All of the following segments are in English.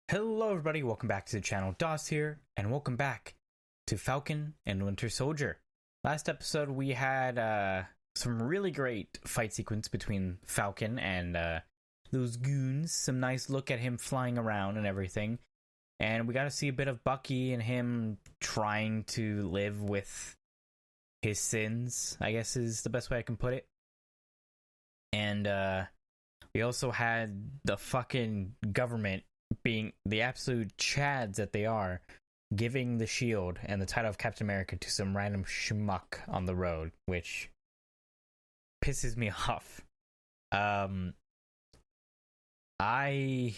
Hello everybody, welcome back to the channel. DOS here, and welcome back to Falcon and Winter Soldier. Last episode we had some really great fight sequence between Falcon and those goons. Some nice look at him flying around and everything. And we got to see a bit of Bucky and him trying to live with his sins, I guess is the best way I can put it. And we also had the fucking government, being the absolute chads that they are, giving the shield and the title of Captain America to some random schmuck on the road, which pisses me off. I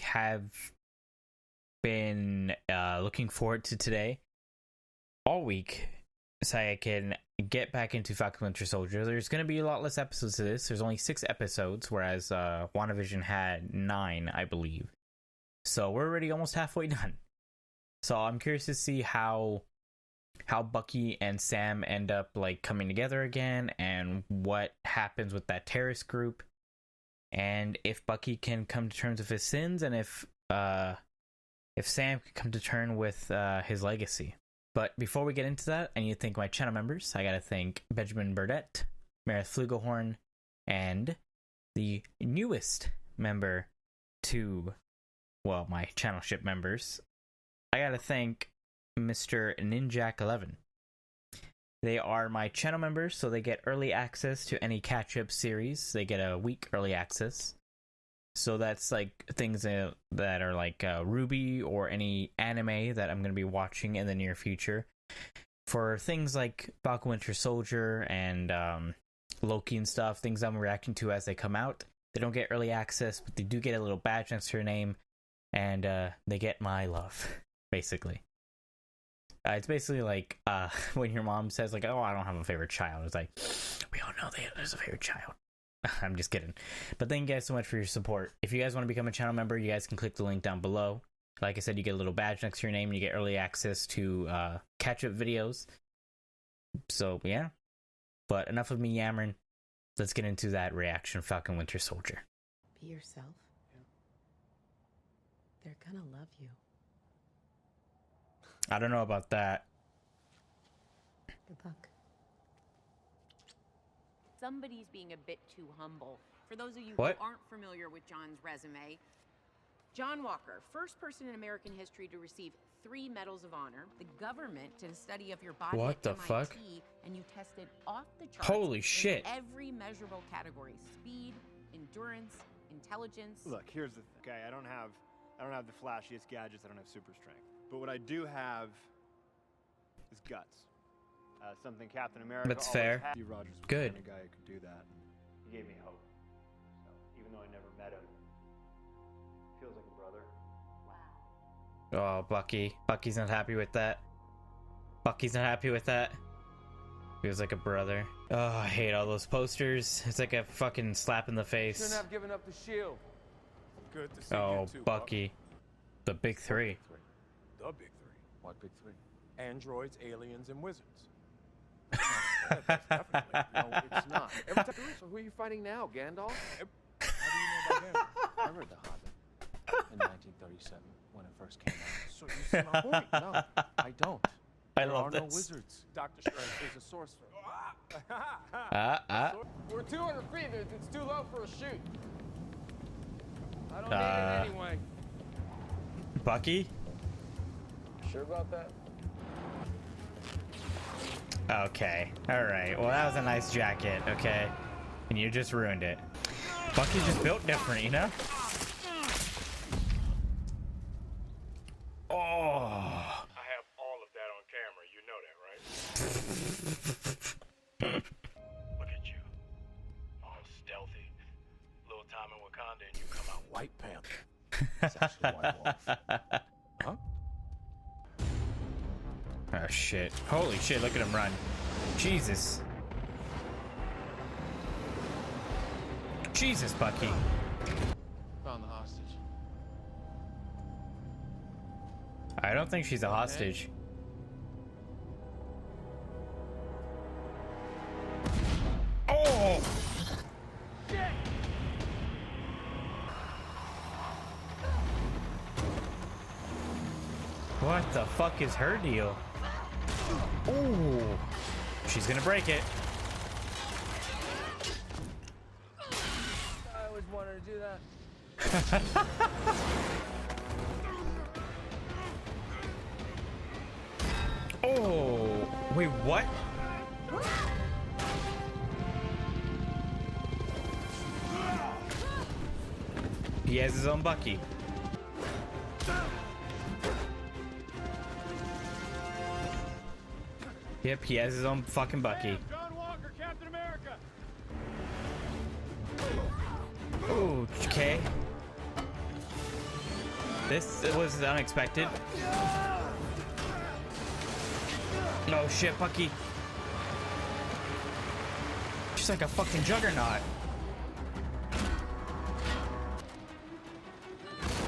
have been looking forward to today all week so I can get back into Falcon Winter Soldier. There's going to be a lot less episodes to this. There's only 6 episodes, whereas WandaVision had 9, I believe. So we're already almost halfway done. So I'm curious to see how Bucky and Sam end up like coming together again, and what happens with that terrorist group, and if Bucky can come to terms with his sins, and if Sam can come to terms with his legacy. But before we get into that, I need to thank my channel members. I gotta thank Benjamin Burdett, Meredith Flugelhorn, and the newest member to, well, my channel ship members. I gotta thank Mr. Ninjak11. They are my channel members, so they get early access to any catch-up series. They get a week early access. So that's like things that are like Ruby or any anime that I'm going to be watching in the near future. For things like Falcon Winter Soldier and Loki and stuff, things I'm reacting to as they come out, they don't get early access, but they do get a little badge next to their name, and they get my love, basically. It's basically like when your mom says like, "Oh, I don't have a favorite child." It's like, we all know there's a favorite child. I'm just kidding. But thank you guys so much for your support. If you guys want to become a channel member, you guys can click the link down below. Like I said, you get a little badge next to your name, and you get early access to catch-up videos. So, yeah. But enough of me yammering. Let's get into that reaction, Falcon Winter Soldier. Be yourself. Yeah. They're gonna love you. I don't know about that. Good luck. Somebody's being a bit too humble. For those of you What? who aren't familiar with John's resume, John Walker, first person in American history to receive 3 medals of honor. The government did a study of your body What at the MIT, fuck? and you tested off the charts. Holy in shit. every measurable category: speed, endurance, intelligence. Look, here's the thing. Okay, I don't have the flashiest gadgets. I don't have super strength. But what I do have is guts. Something Captain America. That's fair. Steve Rogers was Good. the kind of guy who could do that. He gave me hope. So even though I never met him, feels like a brother. Oh, Bucky. Bucky's not happy with that. Bucky's not happy with that. Feels like a brother. Oh, I hate all those posters. It's like a fucking slap in the face. Shouldn't have given up the shield. Good to see Oh, you too, Bucky. The big 3. The big 3. What big 3? Androids, aliens, and wizards. That's definitely. No, it's not. Every time, so who are you fighting now, Gandalf? How do you know about Gandalf? I read The Hobbit in 1937 when it first came out. So you see my point? No, I don't. I There love are no this. wizards. Doctor Strange is a sorcerer. We're 200 feet. It's too low for a shoot. I don't Uh, need it anyway. Bucky? Sure about that? Okay. Alright. Well, that was a nice jacket, okay? And you just ruined it. Bucky's just built different, you know? Oh. I have all of that on camera. You know that, right? Look at you. All stealthy. Little time in Wakanda and you come out White Panther. It's actually White Wolf. Huh? Oh, shit. Holy shit, look at him run. Jesus. Jesus, Bucky. Found the hostage. I don't think she's a hostage. Oh! What the fuck is her deal? Ooh. She's gonna break it. I always wanted to do that. Oh, wait, what? He has his own Bucky. Yep, he has his own fucking Bucky. John Walker, Captain America. Ooh, okay. This was unexpected. Oh shit, Bucky. She's like a fucking juggernaut.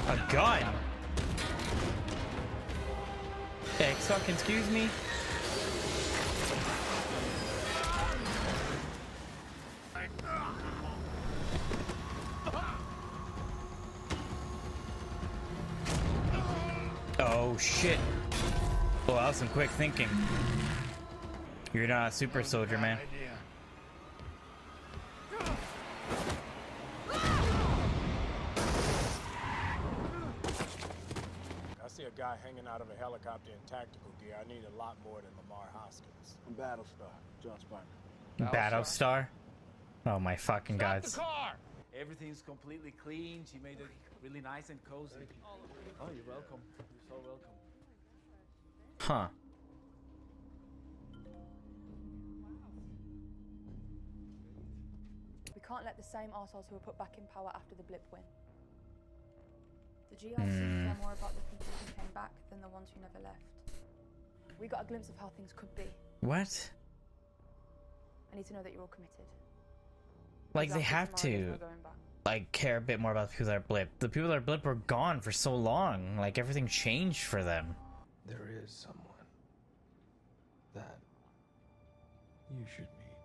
A gun? Hey, fucking excuse me? Oh shit. Well, that was some quick thinking. You're not a super soldier, man. I see a guy hanging out of a helicopter in tactical gear. I need a lot more than Lamar Hoskins. I'm Battlestar, John Sparkman. Battlestar? Oh my fucking gods. car! Everything's completely clean. She made it really nice and cozy. Oh, you're welcome. You're so welcome. Huh. We can't let the same arseholes who were put back in power after the blip win. The GRC care more about the people who came back than the ones who never left. We got a glimpse of how things could be. What? I need to know that you're all committed. Like, Because they after have tomorrow, there's to, no going back. like, care a bit more about the people that are blip. The people that are blip were gone for so long. Like, everything changed for them. There is someone that you should meet.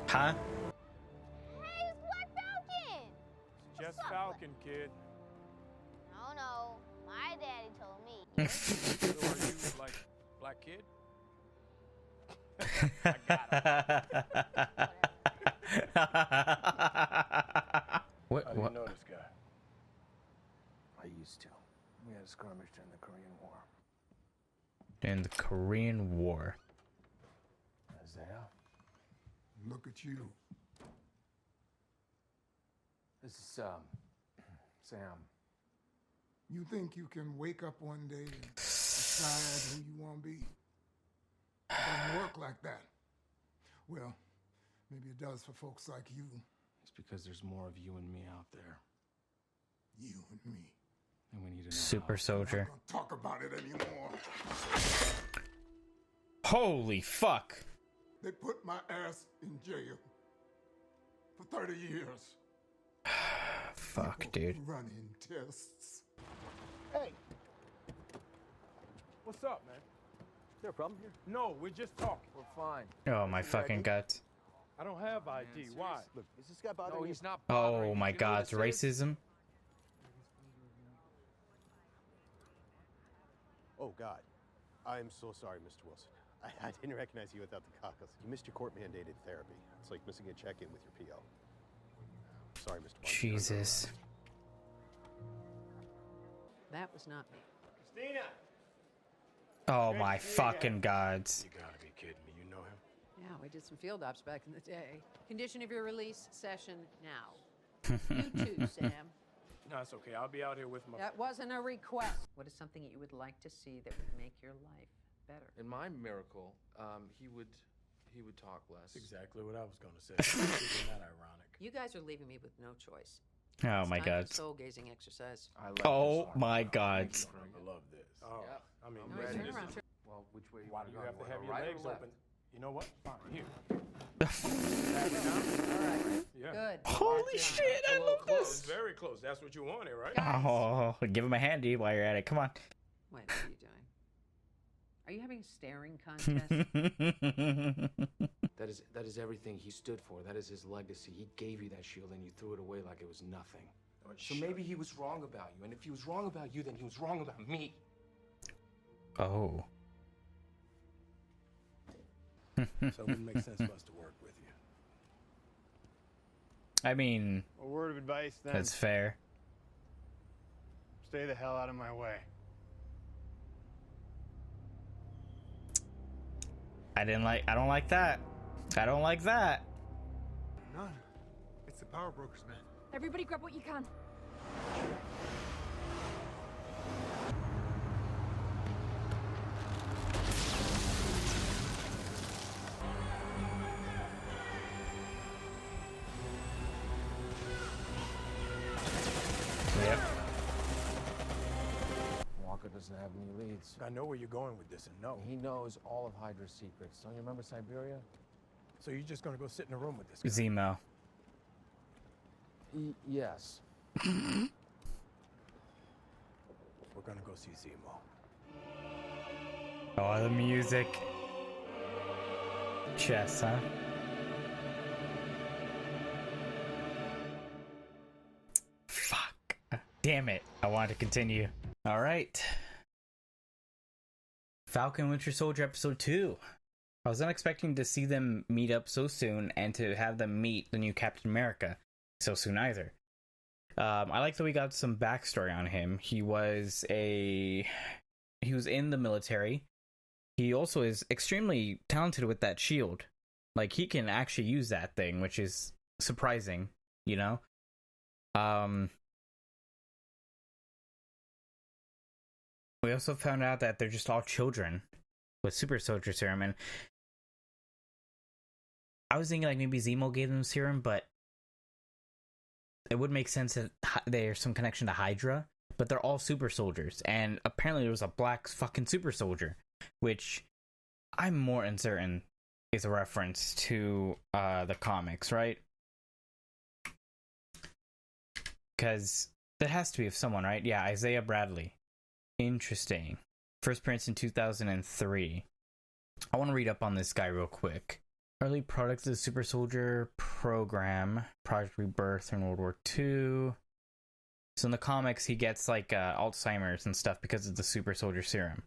Huh? Hey, it's Black Falcon! Just What's up, Falcon, kid. No, no. My daddy told me. So are you like Black Kid? What? How do you What? know this guy? I used to. We had a skirmish during the Korean War. In the Korean War. Isaiah? Look at you. This is, Sam. You think you can wake up one day and decide who you want to be? It doesn't work like that. Well, maybe it does for folks like you. It's because there's more of you and me out there. You and me. And we need to know Super how. soldier. I'm not gonna talk about it anymore. Holy fuck. They put my ass in jail for 30 years. Fuck, People dude. Running tests. Hey. What's up, man? Is there a problem here? No, we're just talking. We're fine. Oh my fucking guts. I don't have ID. Why? Look, is this guy bothering No, you? he's not. Oh bothering my you. You know god, what this is? racism. Oh, God. I'm so sorry, Mr. Wilson. I didn't recognize you without the goggles. You missed your court-mandated therapy. It's like missing a check-in with your PO. Sorry, Mr. Barnes. Jesus. That was not me. Christina. Oh my fucking gods. You gotta be kidding me. You know him? Yeah, we did some field ops back in the day. Condition of your release session now. You too, Sam. No, it's okay. I'll be out here with my. That wasn't a request. What is something that you would like to see that would make your life better? In my miracle, he would talk less. That's exactly what I was gonna say. Isn't that ironic? You guys are leaving me with no choice. Oh It's my time for god. soul gazing exercise. I love Oh this. my god. I love this. Oh, Yep. I mean, I'm No, ready. turn around. Well, which way why wanna do you go? have to wanna have go your right or legs left? open? You know what? Fine. Here. All right. Yeah. Good. Holy That's it. shit, I A little love close. this. Very close. That's what you wanted, right? Guys. Oh, give him a handy while you're at it. Come on. Wait, what are you doing? Are you having a staring contest? That is everything he stood for. That is his legacy. He gave you that shield and you threw it away like it was nothing. So maybe he was wrong about you, and if he was wrong about you, then he was wrong about me. Oh. So it wouldn't make sense for us to work with you. I mean, A word of advice then. that's fair. Stay the hell out of my way. I don't like that. I don't like that. None. It's the power brokers, man. Everybody grab what you can. Yep. Walker doesn't have any leads. I know where you're going with this, and no. He knows all of Hydra's secrets. Don't you remember Siberia? So you're just gonna go sit in a room with this guy? Zemo. Yes. We're gonna go see Zemo. Oh, the music. Chess, huh? Fuck. Damn it. I wanted to continue. All right. Falcon Winter Soldier episode 2. I was not expecting to see them meet up so soon and to have them meet the new Captain America so soon either. I like that we got some backstory on him. He was in the military. He also is extremely talented with that shield. Like, he can actually use that thing, which is surprising, you know? We also found out that they're just all children with super soldier serum, and I was thinking like maybe Zemo gave them serum, but it would make sense that there's some connection to Hydra, but they're all super soldiers, and apparently there was a black fucking super soldier, which I'm more uncertain is a reference to the comics, right? Because that has to be of someone, right? Yeah, Isaiah Bradley. Interesting. First appearance in 2003. I want to read up on this guy real quick. Early product of the Super Soldier program, Project Rebirth in World War II. So in the comics, he gets like Alzheimer's and stuff because of the Super Soldier serum.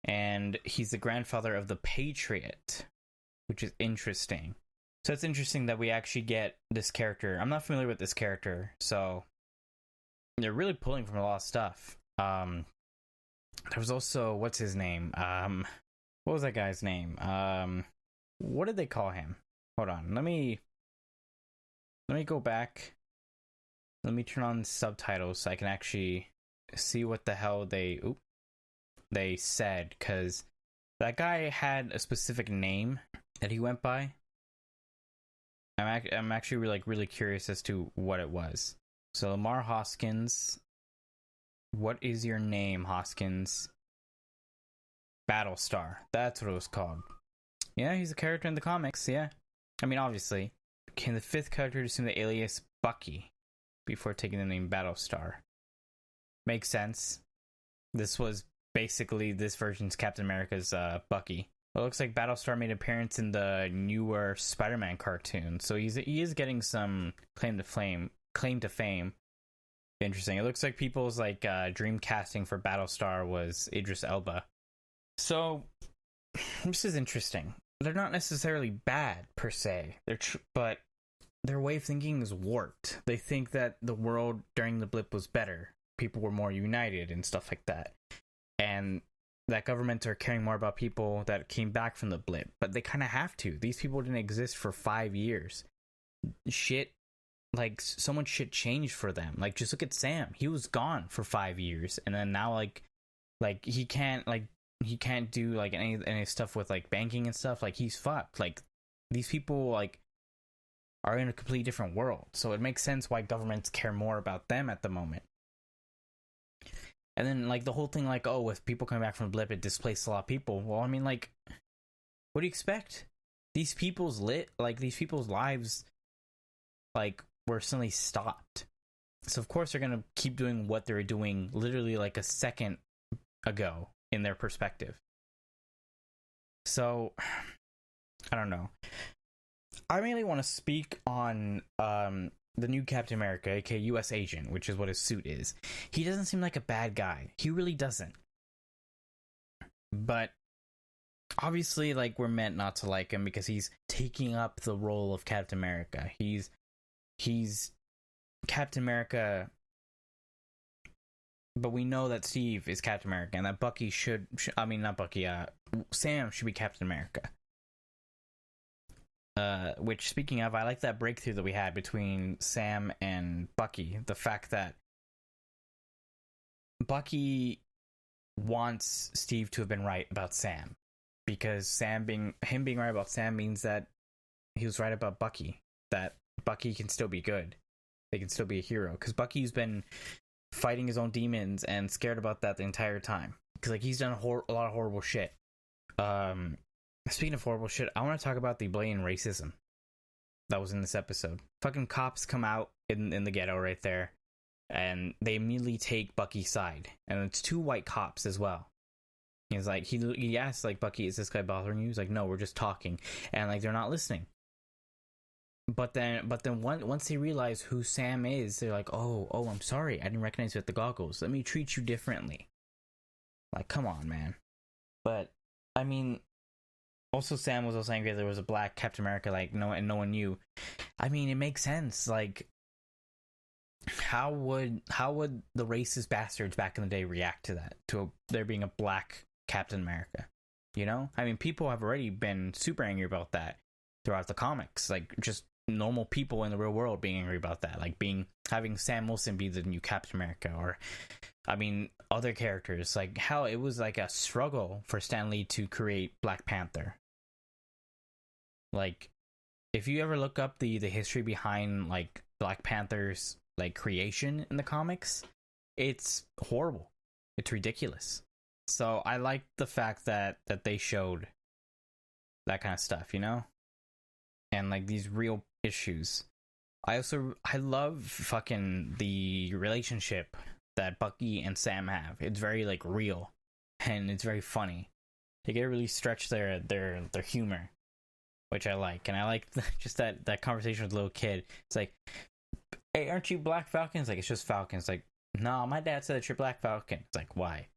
And he's the grandfather of the Patriot, which is interesting. So it's interesting that we actually get this character. I'm not familiar with this character, so they're really pulling from a lot of stuff. There was also, what's his name? What was that guy's name? What did they call him? Hold on, let me go back. Let me turn on subtitles so I can actually see what the hell they said, because that guy had a specific name that he went by. I'm actually really curious as to what it was. So Lamar Hoskins. What is your name, Hoskins? Battlestar. That's what it was called. Yeah, he's a character in the comics, yeah. I mean, obviously. Became the 5th character to assume the alias Bucky before taking the name Battlestar. Makes sense. This was basically this version's Captain America's Bucky. It looks like Battlestar made an appearance in the newer Spider-Man cartoon, so he is getting some claim to fame. Interesting. It looks like people's dream casting for Battlestar was Idris Elba. So this is interesting. They're not necessarily bad per se. But their way of thinking is warped. They think that the world during the blip was better. People were more united and stuff like that. And that governments are caring more about people that came back from the blip. But they kind of have to. These people didn't exist for 5 years. So much shit changed for them. Like, just look at Sam. He was gone for 5 years, and then now he can't do any stuff with banking and stuff. Like, he's fucked. Like, these people are in a completely different world. So it makes sense why governments care more about them at the moment. And then the whole thing if people coming back from the blip, it displaced a lot of people. Well, I mean, what do you expect? These people's lives were suddenly stopped. So of course they're gonna keep doing what they were doing literally a second ago in their perspective. So I don't know. I mainly want to speak on the new Captain America, aka U.S. Agent, which is what his suit is, he doesn't seem like a bad guy. He really doesn't. But obviously, like, we're meant not to like him because he's taking up the role of Captain America. He's Captain America, but we know that Steve is Captain America, and that Bucky Sam should be Captain America. Which, speaking of, I like that breakthrough that we had between Sam and Bucky. The fact that Bucky wants Steve to have been right about Sam, because him being right about Sam means that he was right about Bucky. That Bucky can still be good. They can still be a hero. Because Bucky's been fighting his own demons and scared about that the entire time. Because, like, he's done a lot of horrible shit. Speaking of horrible shit, I want to talk about the blatant racism that was in this episode. Fucking cops come out in the ghetto right there, and they immediately take Bucky's side. And it's 2 white cops as well. He's like, he asks, like, Bucky, is this guy bothering you? He's like, no, we're just talking. And, like, they're not listening. But then once they realize who Sam is, they're like, oh, I'm sorry. I didn't recognize you with the goggles. Let me treat you differently. Like, come on, man. But, I mean, also Sam was also angry that there was a black Captain America, like, no one knew. I mean, it makes sense. Like, how would the racist bastards back in the day react to that? To there being a black Captain America? You know? I mean, people have already been super angry about that throughout the comics. Like, just normal people in the real world being angry about that. Like, having Sam Wilson be the new Captain America. Or, I mean, other characters. Like, how it was like a struggle for Stan Lee to create Black Panther. Like, if you ever look up the history behind, like, Black Panther's, like, creation in the comics, it's horrible. It's ridiculous. So I like the fact that they showed that kind of stuff, you know? And, like, these real issues. I love fucking the relationship that Bucky and Sam have. It's very, like, real, and it's very funny. They get really stretch their humor, which I like. And I like just that conversation with the little kid. It's like, hey, aren't you Black Falcon? It's like, it's just Falcon. It's like, no, my dad said that you're Black Falcon. It's like, why?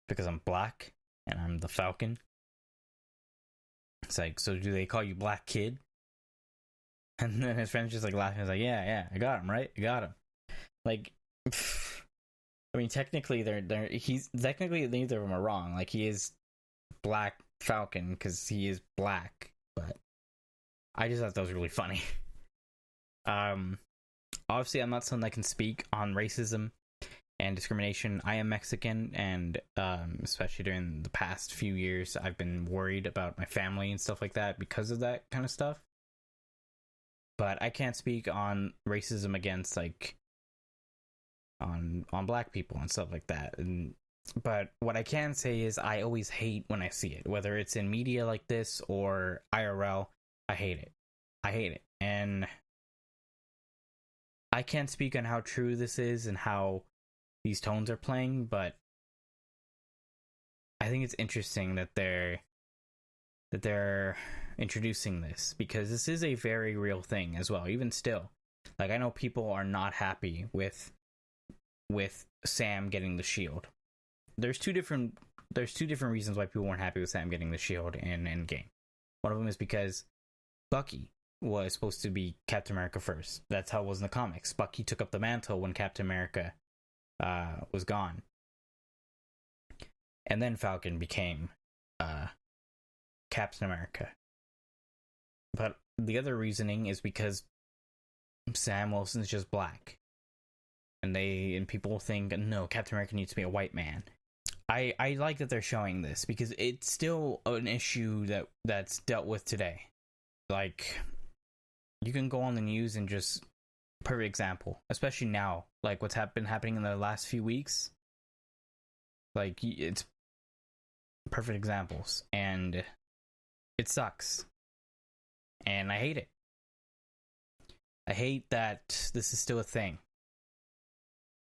Because I'm black and I'm the Falcon. It's like, so do they call you Black Kid? And then his friend's just like laughing. He's like, yeah, I got him, right? I got him. Like, I mean, technically, technically neither of them are wrong. Like, he is Black Falcon because he is black, but I just thought that was really funny. Obviously, I'm not someone that can speak on racism and discrimination. I am Mexican, and especially during the past few years, I've been worried about my family and stuff like that because of that kind of stuff. But I can't speak on racism against, like, on black people and stuff like that. But what I can say is I always hate when I see it, whether it's in media like this or IRL. I hate it. And I can't speak on how true this is and how these tones are playing, but I think it's interesting that they're introducing this, because this is a very real thing as well. Even still, like, I know people are not happy with Sam getting the shield. There's two different reasons why people weren't happy with Sam getting the shield in Endgame. One of them is because Bucky was supposed to be Captain America first. That's how it was in the comics. Bucky took up the mantle when Captain America was gone, and then Falcon became Captain America. But the other reasoning is because Sam Wilson's just black, and people think, no, Captain America needs to be a white man. I like that they're showing this, because it's still an issue that's dealt with today. Like, you can go on the news and just, perfect example, especially now, like what's been happening in the last few weeks. Like, it's perfect examples, and it sucks. And I hate it. I hate that this is still a thing.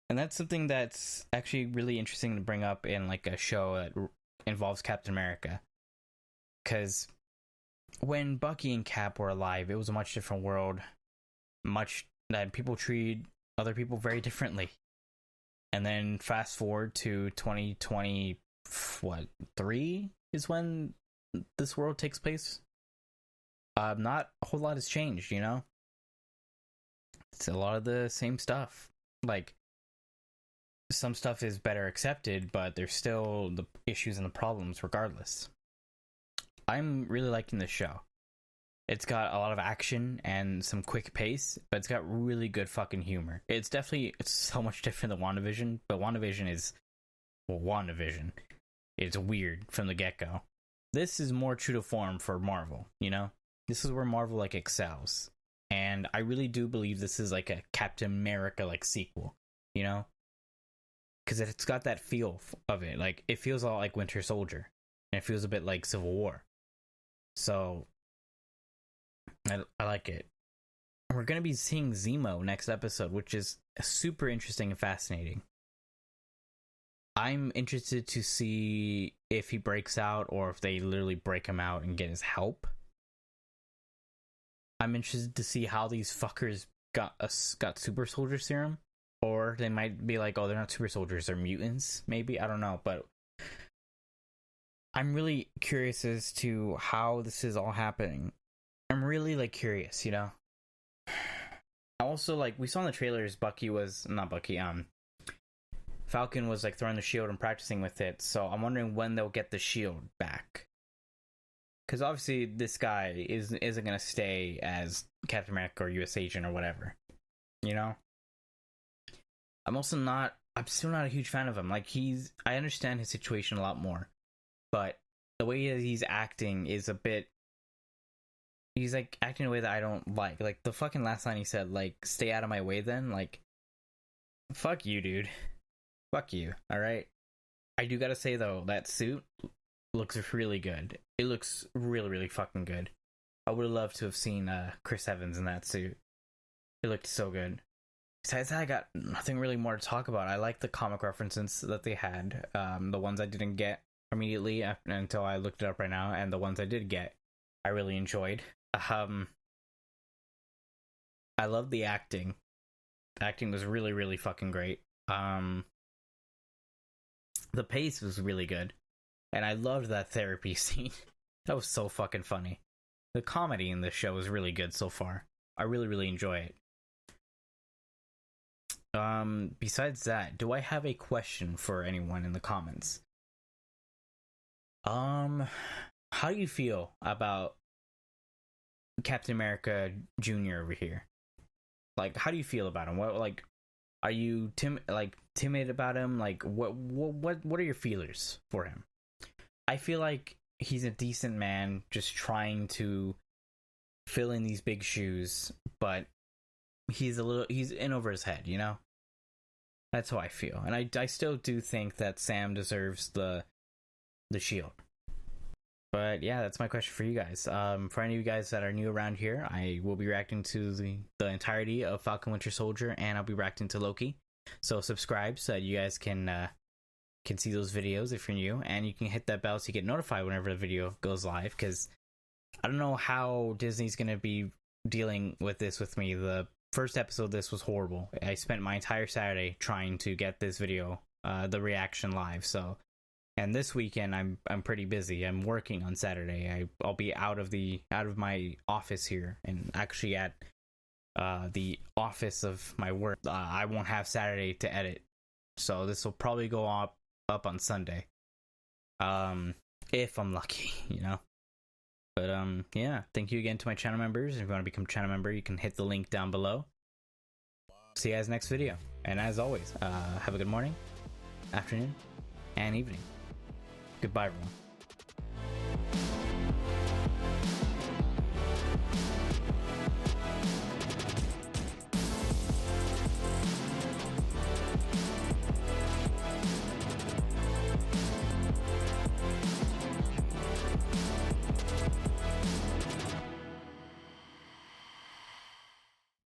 And that's something that's actually really interesting to bring up in, like, a show that involves Captain America. Because when Bucky and Cap were alive, it was a much different world. Much that people treat other people very differently. And then fast forward to 2020, what, 3 is when this world takes place. Not a whole lot has changed, you know? It's a lot of the same stuff. Like, some stuff is better accepted, but there's still the issues and the problems regardless. I'm really liking this show. It's got a lot of action and some quick pace, but it's got really good fucking humor. It's so much different than WandaVision, but WandaVision is, well, WandaVision. It's weird from the get-go. This is more true to form for Marvel, you know? This is where Marvel, like, excels. And I really do believe this is, like, a Captain America, like, sequel, you know? Because it's got that feel of it. Like, it feels a lot like Winter Soldier. And it feels a bit like Civil War. So, I like it. We're going to be seeing Zemo next episode, which is super interesting and fascinating. I'm interested to see if he breaks out or if they literally break him out and get his help. I'm interested to see how these fuckers got super soldier serum. Or they might be like, oh, they're not super soldiers, they're mutants, maybe. I don't know, but I'm really curious as to how this is all happening. I'm really, like, curious, you know? Also, like, we saw in the trailers, Falcon was, like, throwing the shield and practicing with it, so I'm wondering when they'll get the shield back. Because obviously this guy isn't going to stay as Captain America or US Agent or whatever, you know? I'm still not a huge fan of him. Like, I understand his situation a lot more, but the way that he's acting is a bit, he's, like, acting in a way that I don't like. Like, the fucking last line he said, like, stay out of my way then, like, fuck you, dude. Fuck you, alright? I do gotta say, though, that suit looks really good. It looks really, really fucking good. I would have loved to have seen Chris Evans in that suit. It looked so good. Besides that, I got nothing really more to talk about. I like the comic references that they had. The ones I didn't get immediately until I looked it up right now, and the ones I did get, I really enjoyed. I love the acting. The acting was really, really fucking great. The pace was really good. And I loved that therapy scene. That was so fucking funny. The comedy in this show is really good so far. I really, really enjoy it. Besides that, do I have a question for anyone in the comments? How do you feel about Captain America Jr. over here? Like, how do you feel about him? What, like, are you timid about him? Like, what are your feelers for him? I feel like he's a decent man just trying to fill in these big shoes, but he's in over his head, you know? That's how I feel. And I still do think that Sam deserves the shield. But yeah, that's my question for you guys. For any of you guys that are new around here, I will be reacting to the entirety of Falcon Winter Soldier, and I'll be reacting to Loki. So subscribe so that you guys can see those videos if you're new, and you can hit that bell so you get notified whenever the video goes live, because I don't know how Disney's going to be dealing with this with me. The first episode of this was horrible. I spent my entire Saturday trying to get this video, the reaction live. So, and this weekend I'm pretty busy. I'm working on Saturday. I'll be out of my office here, and actually at the office of my work. I won't have Saturday to edit, so this will probably go up on Sunday, if I'm lucky, you know. But yeah, thank you again to my channel members. If you want to become a channel member, you can hit the link down below. See you guys next video, and as always, have a good morning, afternoon, and evening. Goodbye, everyone.